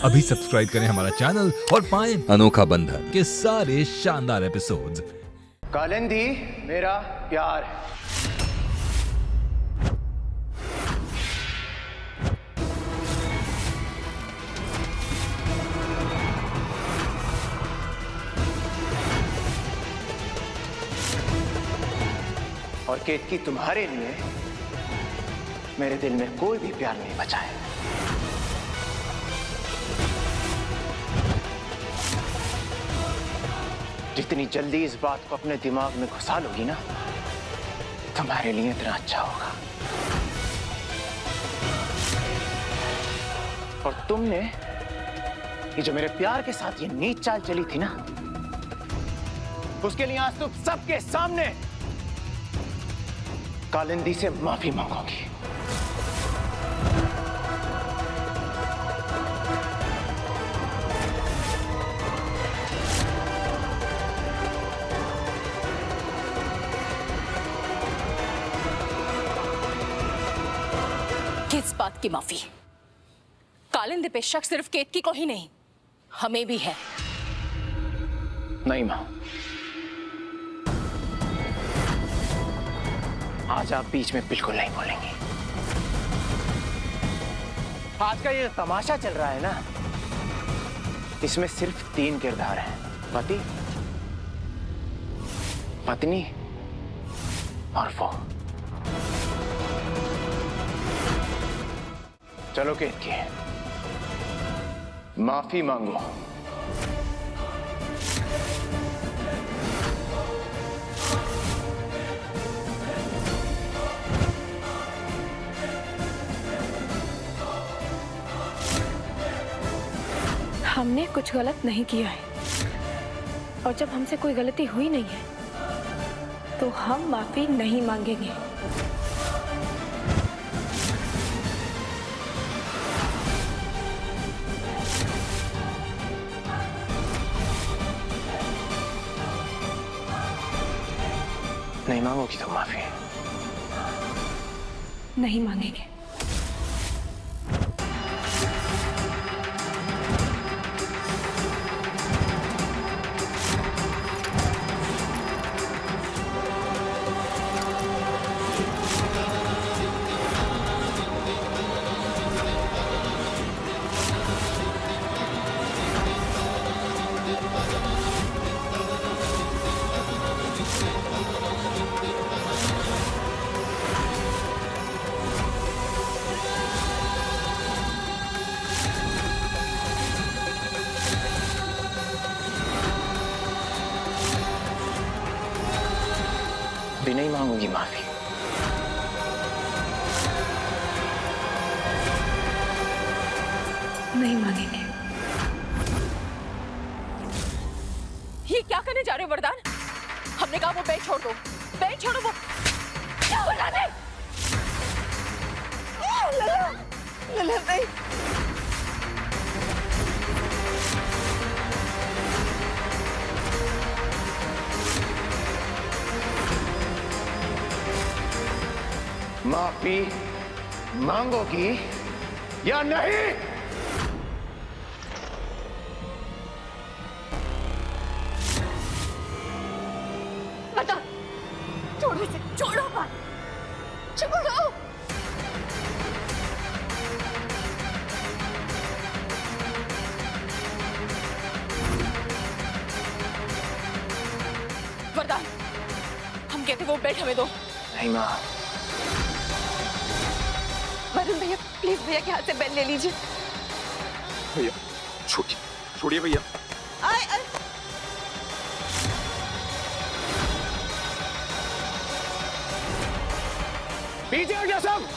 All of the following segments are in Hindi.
अभी सब्सक्राइब करें हमारा चैनल और पाएं अनोखा बंधन के सारे शानदार एपिसोड्स। कालिंदी मेरा प्यार है। और केतकी तुम्हारे लिए मेरे दिल में कोई भी प्यार नहीं बचा है। जितनी जल्दी इस बात को अपने दिमाग में घुसा लोगी ना, तुम्हारे लिए इतना अच्छा होगा। और तुमने ये जो मेरे प्यार के साथ ये नीच चाल चली थी ना, उसके लिए आज तुम सबके सामने कालिंदी से माफी मांगोगी। किस बात की माफी? कालिंदी पे शक सिर्फ केतकी को ही नहीं, हमें भी है। नहीं मां, आज आप बीच में बिल्कुल नहीं बोलेंगे। आज का ये तमाशा चल रहा है ना, इसमें सिर्फ 3 किरदार हैं: पति, पत्नी और वो। चलो केतकी, माफी मांगो। हमने कुछ गलत नहीं किया है, और जब हमसे कोई गलती हुई नहीं है तो हम माफी नहीं मांगेंगे। नहीं मांगोगी तो माफी नहीं मांगेंगे। भी नहीं मांगूंगी माफी। नहीं मांगेंगे। ये क्या करने जा रहे हो वरदान? हमने कहा वो बेड छोड़ दो, बेड छोड़ो। वो क्या बोला नहीं? लला नहीं। माफी मांगोगी या नहीं? बता, छोड़ो इसे, छोड़ो बात, छोड़ो। वरदान, हम कहते वो बेड हमें दो। नहीं मां। वरुण भैया, प्लीज भैया के हाथ से बेल ले लीजिए। भैया छोड़िए भैया। आए। पीछे हट जाओ सब।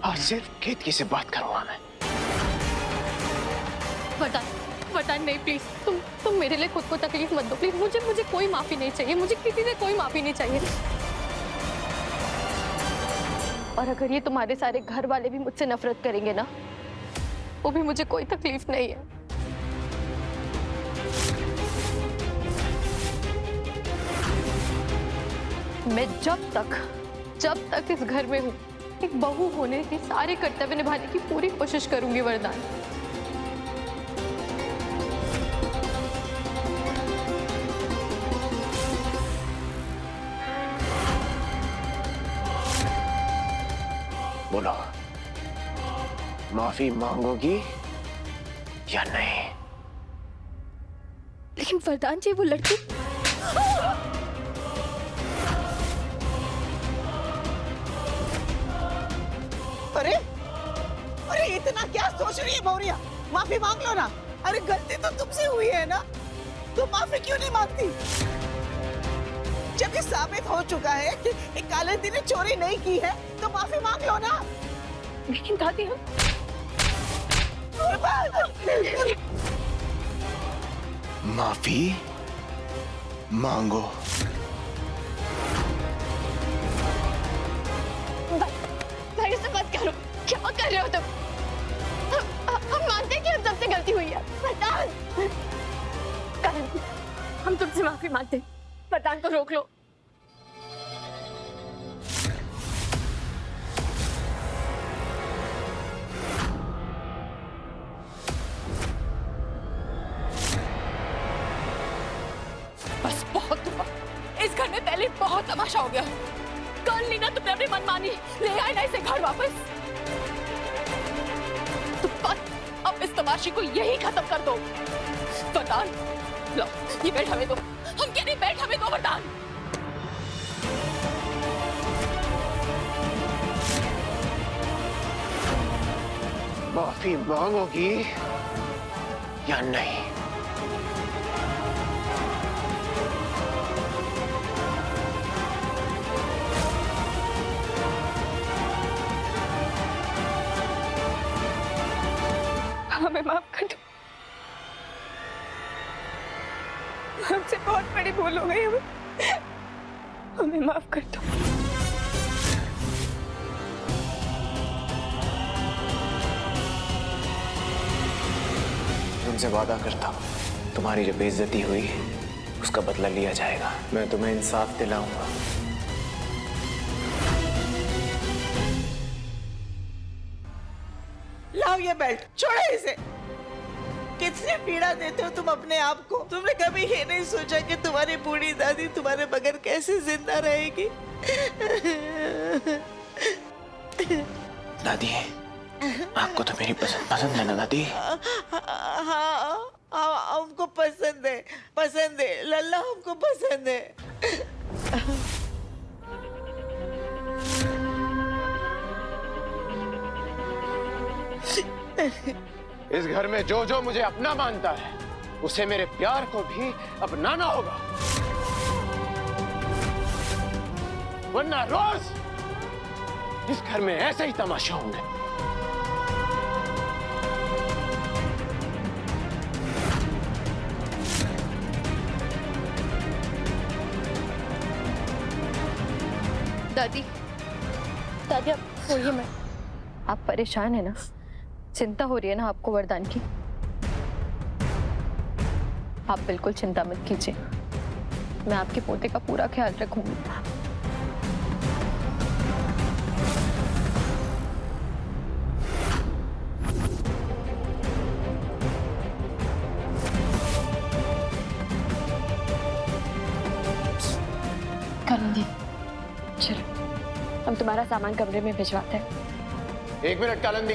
आज सिर्फ केतकी से बात करूंगा मैं। वरदान नहीं, प्लीज तुम मेरे लिए खुद को तकलीफ मत दो प्लीज। मुझे कोई माफी नहीं चाहिए, मुझे किसी से कोई माफी नहीं चाहिए। और अगर ये तुम्हारे सारे घर वाले भी मुझसे नफरत करेंगे ना, वो भी मुझे कोई तकलीफ नहीं है। मैं जब तक इस घर में हूँ एक बहू होने के सारे कर्तव्य निभाने की पूरी कोशिश करूंगी वरदान। बोलो, माफी मांगोगी या नहीं? लेकिन वरदान जी, वो लड़की अरे अरे इतना क्या सोच रही है मौर्या? माफी मांग लो ना। अरे गलती तो तुमसे हुई है ना, तो माफी क्यों नहीं मांगती? जब ये साबित हो चुका है कि कालिंदी ने चोरी नहीं की है, तो माफी मांग लो ना। लेकिन दादी, हम माफी मांगो। भाई से मत करो, क्या कर रहे हो तुम? हम मानते हैं कि हम सबसे गलती हुई है। वरदान, हम तुमसे माफी मांगते हैं। वरदान को रोक लो। बस बहुत हुआ। इस घर में पहले बहुत तमाशा हो गया। कल लीना तुमने अपनी मनमानी ले आए ना इसे घर वापस। तो बस अब इस तमाशे को यही खत्म कर दो। वरदान, लो ये बेड हमें दो। हम कह रहे बेड हमें दो वरदान। माफी मांगोगी या नहीं? हमें माफ कर दो। हमसे बहुत बड़ी भूल हो गई। हमें माफ कर दो। तुमसे वादा करता हूँ, तुम्हारी जो बेइज्जती हुई उसका बदला लिया जाएगा। मैं तुम्हें इंसाफ दिलाऊंगा। लाओ ये बेल्ट, छोड़ो इसे। कितनी पीड़ा देते हो तुम अपने आप को। तुमने कभी ये नहीं सोचा कि तुम्हारी बूढ़ी दादी तुम्हारे बगैर कैसे जिंदा रहेगी? दादी, आपको तो मेरी पसंद है ना दादी? हाँ, हमको पसंद है लल्ला, हमको पसंद है। इस घर में जो जो मुझे अपना मानता है, उसे मेरे प्यार को भी अपनाना होगा, वरना रोज इस घर में ऐसे ही तमाशा होंगे। दादी, दादी आप बोलिए मत। आप परेशान है ना? चिंता हो रही है ना आपको वरदान की? आप बिल्कुल चिंता मत कीजिए, मैं आपके पोते का पूरा ख्याल रखूंगी। कालिंदी, चलो हम तुम्हारा सामान कमरे में भिजवाते हैं। एक मिनट कालिंदी,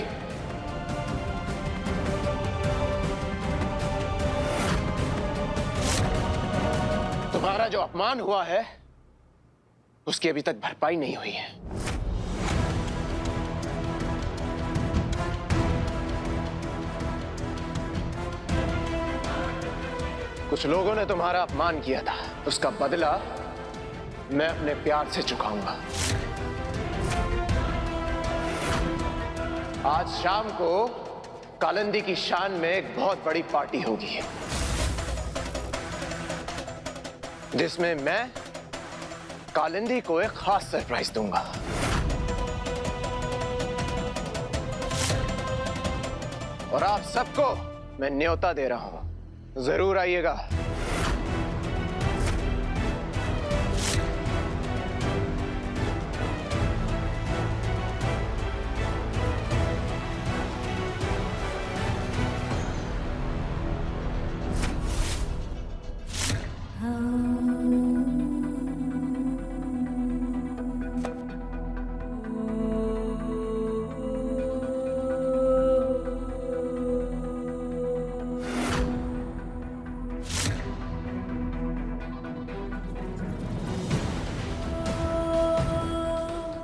तुम्हारा जो अपमान हुआ है उसकी अभी तक भरपाई नहीं हुई है। कुछ लोगों ने तुम्हारा अपमान किया था, उसका बदला मैं अपने प्यार से चुकाऊंगा। आज शाम को कालिंदी की शान में एक बहुत बड़ी पार्टी होगी, जिसमें मैं कालिंदी को एक खास सरप्राइज दूंगा। और आप सबको मैं न्योता दे रहा हूं, जरूर आइएगा।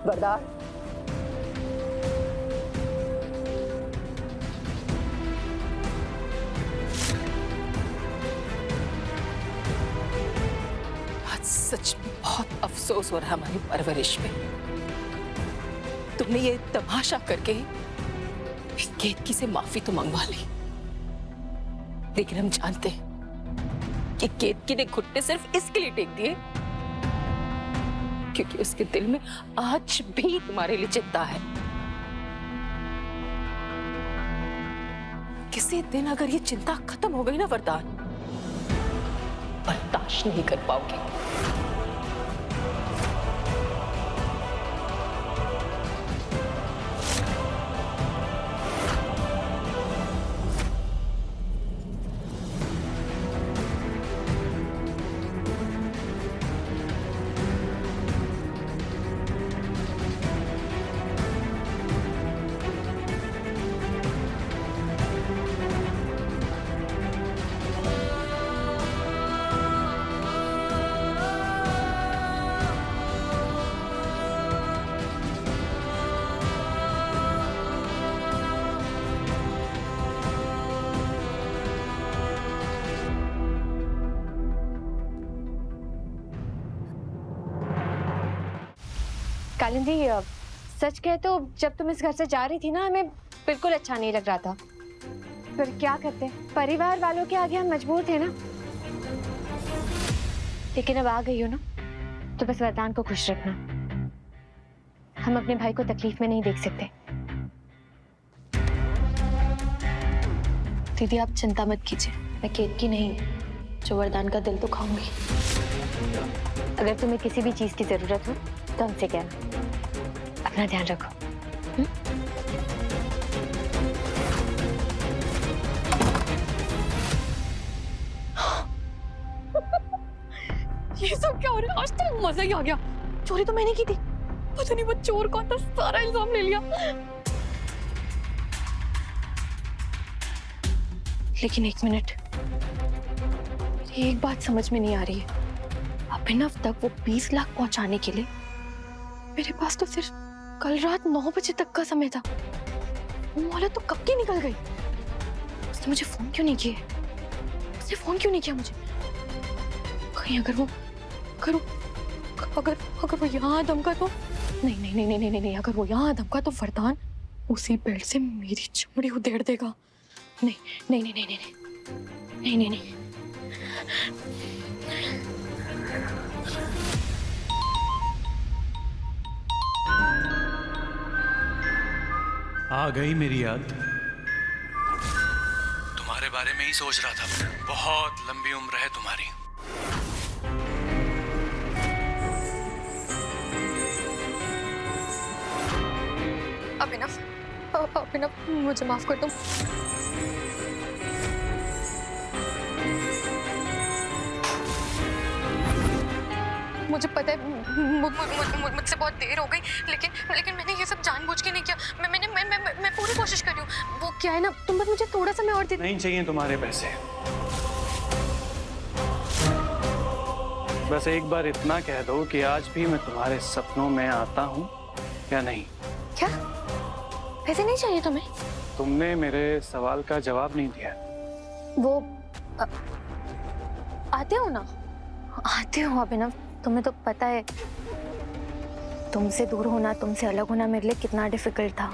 वरदान, आज सच में बहुत अफसोस हो रहा है हमारी परवरिश पे। तुमने ये तमाशा करके केतकी से माफी तो मंगवा ली, लेकिन हम जानते हैं कि केतकी ने घुटने सिर्फ इसके लिए टेक दिए क्योंकि उसके दिल में आज भी तुम्हारे लिए चिंता है। किसी दिन अगर ये चिंता खत्म हो गई ना वरदान, बर्दाश्त नहीं कर पाओगे। कालिंदी जी, सच कहे तो जब तुम इस घर से जा रही थी ना, हमें बिल्कुल अच्छा नहीं लग रहा था। फिर क्या करते, परिवार वालों के आगे हम मजबूर थे ना। लेकिन अब आ गई हो ना, तो बस वरदान को खुश रखना। हम अपने भाई को तकलीफ में नहीं देख सकते। दीदी आप चिंता मत कीजिए, मैं केतकी नहीं जो वरदान का दिल तो खाऊंगी। अगर तुम्हें किसी भी चीज की जरूरत हो तो हमसे कहना। अपना ध्यान रखो। ये सब क्या हो रहा है? आज तो मजा ही आ गया। चोरी तो मैंने की थी, पता नहीं वो चोर कौन था, सारा इल्जाम ले लिया। लेकिन एक मिनट, एक बात समझ में नहीं आ रही है। अभिनव तक वो 20 लाख पहुंचाने के लिए मेरे पास तो सिर्फ कल रात 9 बजे तक का समय था। वो मोहल्ला तो कब की निकल गई। उसने मुझे फोन क्यों नहीं किया? उसने फोन क्यों नहीं किया मुझे? कहीं अगर वो यहाँ धमका तो नहीं, अगर वो यहाँ धमका तो वरदान उसी बेल्ट से मेरी चमड़ी उधेड़ देगा। नहीं। आ गई मेरी याद। तुम्हारे बारे में ही सोच रहा था। बहुत लंबी उम्र है तुम्हारी। अभिनव मुझे माफ कर दो। मुझे पता है मुझसे बहुत देर हो गई, लेकिन मैंने ये सब जानबूझ के नहीं किया। मैं पूरी कोशिश कर रही हूँ। वो क्या है ना, तुम बस मुझे थोड़ा समय और दे। नहीं चाहिए तुम्हारे पैसे। बस एक बार इतना कह दो कि आज भी मैं तुम्हारे सपनों में आता हूँ या नहीं। क्या पैसे नहीं चाहिए तुम्हें? तुमने मेरे सवाल का जवाब नहीं दिया। वो आते हो ना? आते हो अभिनव। तुम्हें तो पता है तुमसे दूर होना, तुमसे अलग होना मेरे लिए कितना डिफिकल्ट था।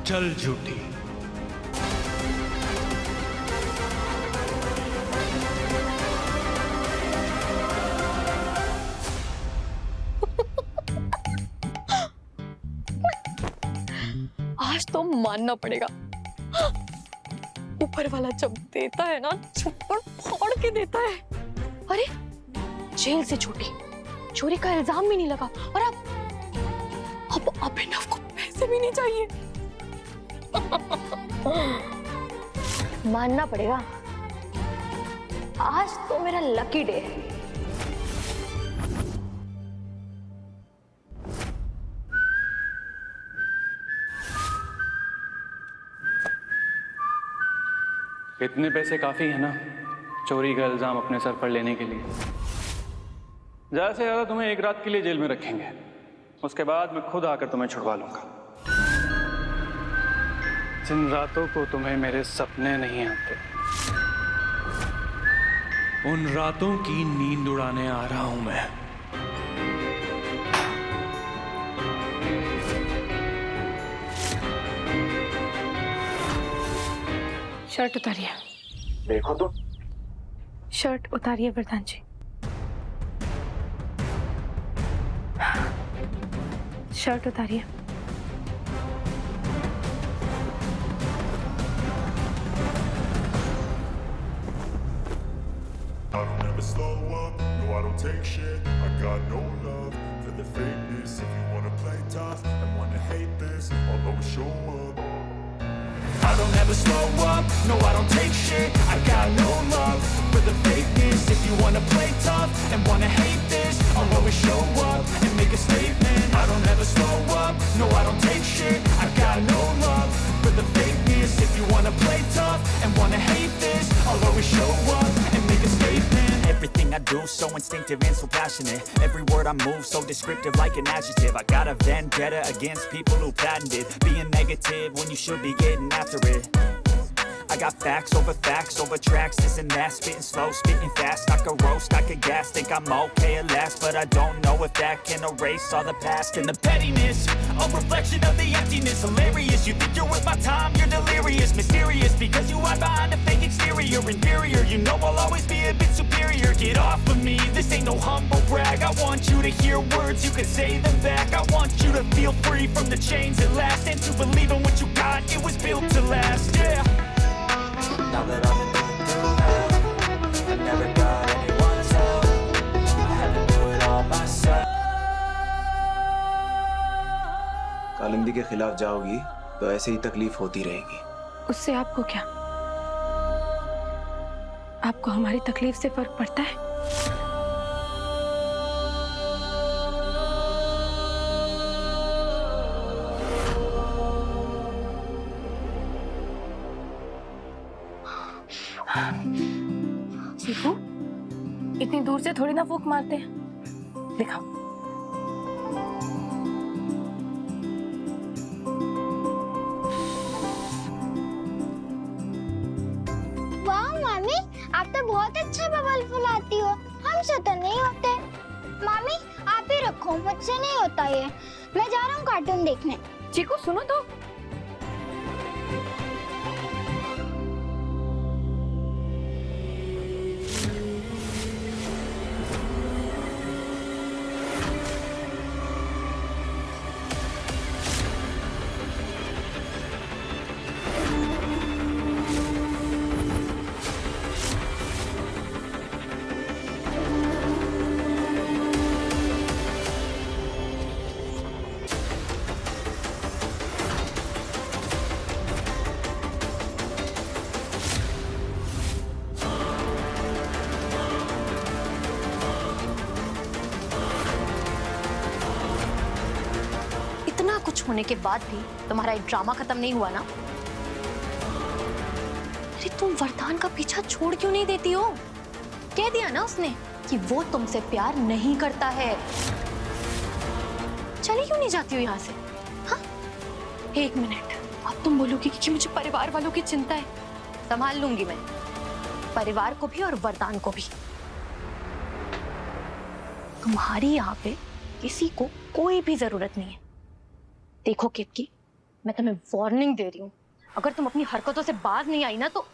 चल झूठी। आज तो मानना पड़ेगा, ऊपर वाला जब देता है ना, छप्पड़ फोड़ के देता है। अरे जेल से छूटी, चोरी का इल्जाम भी नहीं लगा, और अब अभिनव को पैसे भी नहीं चाहिए। मानना पड़ेगा, आज तो मेरा लकी डे है। इतने पैसे काफी है ना? चोरी का इल्जाम अपने सर पर लेने के लिए। ज्यादा से ज्यादा तुम्हें 1 रात के लिए जेल में रखेंगे, उसके बाद मैं खुद आकर तुम्हें छुड़वा लूंगा। जिन रातों को तुम्हें मेरे सपने नहीं आते, उन रातों की नींद उड़ाने आ रहा हूं मैं। शर्ट उतारिए। देखो तो। शर्ट उतारिए वरदान जी। Shirt उतारिए। I don't ever slow up, no I don't take shit. I got no love for the fakeness. If you wanna play tough and wanna hate this, I'll always show up. I don't ever slow up, no I don't take shit. I got no love for the fakeness. If you wanna play tough and wanna hate this, I'll always show up and make a statement. I don't ever slow up, no I don't take shit. I got no love for the fakeness. If you wanna play tough and wanna hate this, I'll always show up and make a statement. Everything I do so instinctive and so passionate. Every word I move so descriptive like an adjective. I got a vendetta against people who patented being negative when you should be getting after it. I got facts over tracks, this and that, spitting slow, spitting fast. I could roast, I could gas, think I'm okay at last, but I don't know if that can erase all the past and the pettiness. A reflection of the emptiness, hilarious. You think you're worth my time, you're delirious, mysterious, because you hide behind a fake exterior. Inferior, you know I'll always be a bit superior. Get off of me, this ain't no humble brag. I want you to hear words, you can say them back. I want you to feel free from the chains at last, and to believe in what you got, it was built to last, yeah. Now that I've been through hell, I never got anyone's help. I had to do it all myself. Kalindi के खिलाफ जाओगी तो ऐसे ही तकलीफ होती रहेगी। उससे आपको क्या? आपको हमारी तकलीफ से फर्क पड़ता है? चीकू, इतनी दूर से थोड़ी ना फूंक मारते हैं। दिखाओ। वाह मामी, आप तो बहुत अच्छा बबल फुलाती हो, हमसे तो नहीं होते। मामी आप ही रखो, मुझसे नहीं होता ये। मैं जा रहा हूँ कार्टून देखने। चीकू सुनो तो। कुछ होने के बाद भी तुम्हारा एक ड्रामा खत्म नहीं हुआ ना? अरे तुम वरदान का पीछा छोड़ क्यों नहीं देती हो? कह दिया ना उसने कि वो तुमसे प्यार नहीं करता है। चली क्यों नहीं जाती हो यहाँ से? हाँ? 1 मिनट, अब तुम बोलोगी कि मुझे परिवार वालों की चिंता है। संभाल लूंगी मैं परिवार को भी और वरदान को भी। तुम्हारी यहाँ पे किसी को कोई भी जरूरत नहीं है। देखो केतकी, मैं तुम्हें वार्निंग दे रही हूँ, अगर तुम अपनी हरकतों से बाज नहीं आई ना तो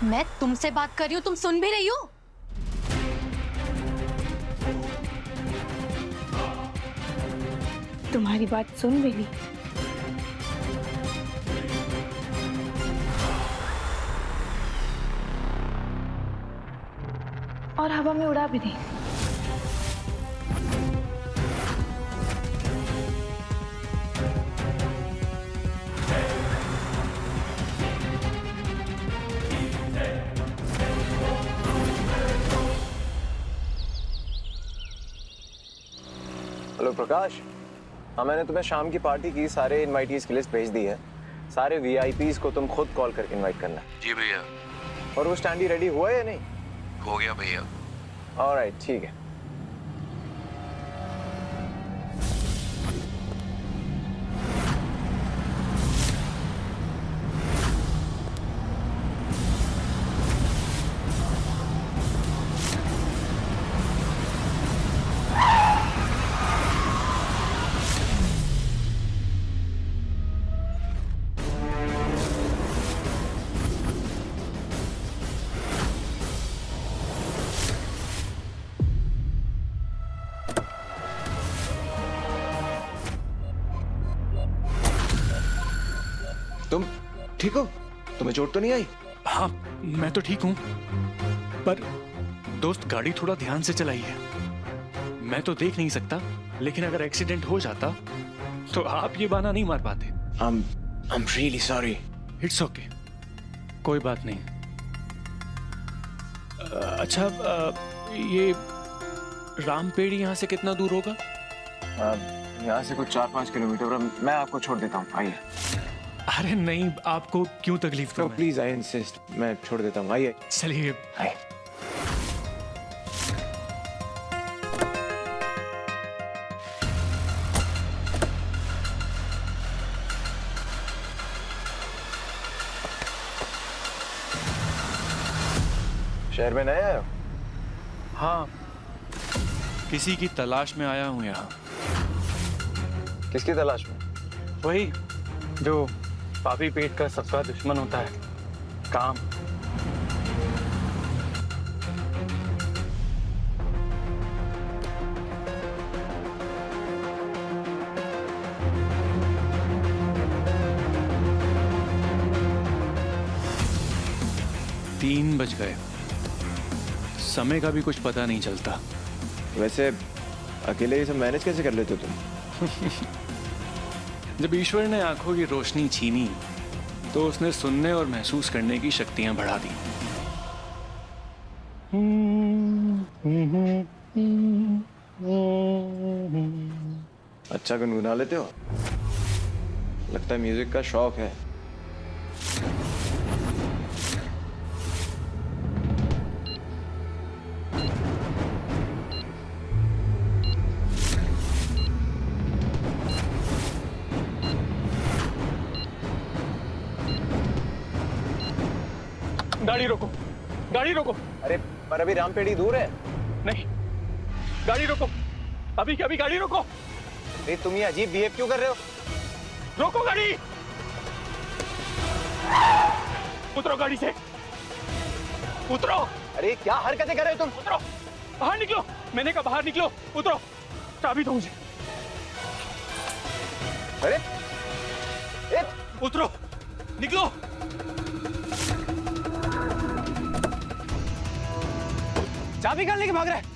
मैं तुमसे बात कर रही हूँ, तुम सुन भी रही हो? तुम्हारी बात सुन भी ली। और हवा में उड़ा भी दी। हेलो प्रकाश, हाँ, मैंने तुम्हें शाम की पार्टी की सारे इनवाइटीज की लिस्ट भेज दी है। सारे वीआईपीज को तुम खुद कॉल करके इनवाइट करना। जी भैया। और वो स्टैंडी रेडी हुआ है या नहीं? हो गया भैया। ऑलराइट, ठीक है। तुम ठीक हो? तुम्हें चोट तो नहीं आई? हाँ, मैं तो ठीक हूँ, पर दोस्त गाड़ी थोड़ा ध्यान से चलाइए। मैं तो देख नहीं सकता, लेकिन अगर एक्सीडेंट हो जाता तो आप ये बहाना नहीं मार पाते। I'm really sorry. It's okay, कोई बात नहीं। अच्छा, ये रामपेड़ी यहाँ से कितना दूर होगा? यहाँ से कुछ 4-5 किलोमीटर। मैं आपको छोड़ देता हूँ, आइए। अरे नहीं, आपको क्यों तकलीफ तो दूं? प्लीज, आई इंसिस्ट, मैं छोड़ देता हूँ, आइए। चलिए। आइए। शहर में नए आए हो? हाँ, किसी की तलाश में आया हूँ यहाँ। किसकी तलाश में? वही जो पापी पेट का सबका दुश्मन होता है, काम। तीन बज गए, समय का भी कुछ पता नहीं चलता। वैसे अकेले ये सब मैनेज कैसे कर लेते हो तुम? जब ईश्वर ने आंखों की रोशनी छीनी तो उसने सुनने और महसूस करने की शक्तियां बढ़ा दी। अच्छा गुनगुना लेते हो? लगता है म्यूजिक का शौक है। गाड़ी रोको, गाड़ी रोको। अरे पर अभी रामपेड़ी दूर है। नहीं, गाड़ी रोको, अभी क्या, अभी गाड़ी रोको। अरे तुम ये अजीब बिहेव क्यों कर रहे हो? रोको गाड़ी, उतरो गाड़ी से, उतरो। अरे क्या हरकतें कर रहे हो तुम? उतरो, बाहर निकलो। मैंने कहा बाहर निकलो, उतरो। चाबी दो मुझे। अरे उतरो, निकलो। चाबी कहाँ लेके भाग रहा है?